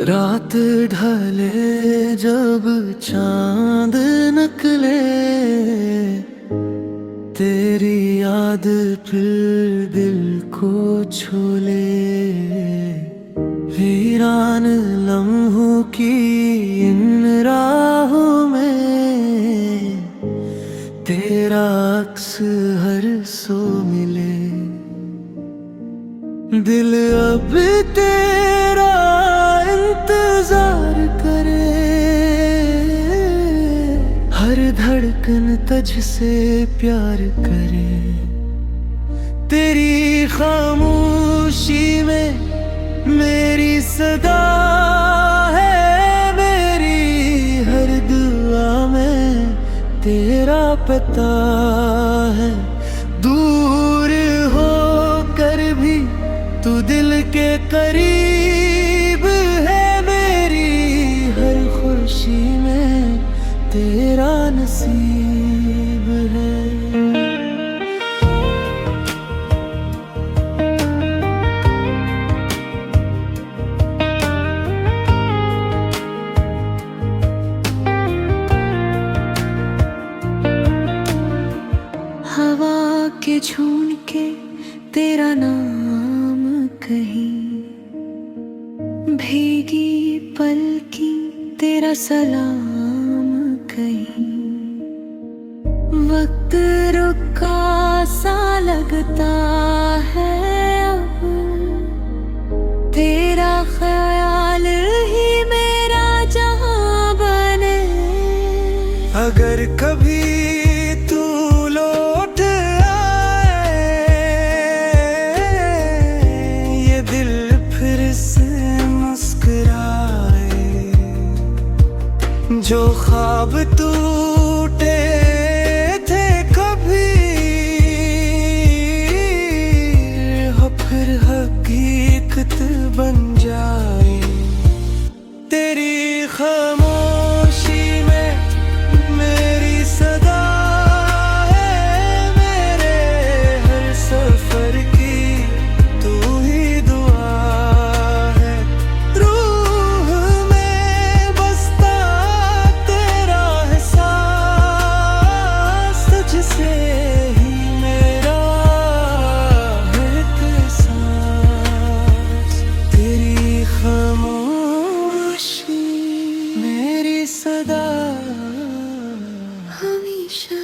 रात ढले जब चांद निकले, तेरी याद फिर दिल को छू ले। वीरान लम्हों की इन राहों में तेरा अक्स हर सो मिले। दिल अब तेरा इंतजार करे, हर धड़कन तुझसे प्यार करे। तेरी खामोशी में मेरी सदा है, मेरी हर दुआ में तेरा पता है। दूर हो कर भी तू दिल के करीब है, मेरी हर खुशी में तेरा नसीब है। हवा के झोंके तेरा नाम कहीं, भीगी पलकी तेरा सलाम कहीं। वक्त रुका सा लगता है अब, तेरा ख्याल ही मेरा जहां बने। अगर कभी तू लौट आए, ये दिल फिर से मुस्कुराए। जो ख्वाब टूटे थे कभी, हो फिर हकीकत बन जाए। तेरी खामोशी में मेरी सदा है, मेरे हर सफर की तू ही दुआ है। रूह में बसता तेरा एहसास, तुझसे ही मेरा है एहसास। तेरी खामोशी मेरी सदा हमेशा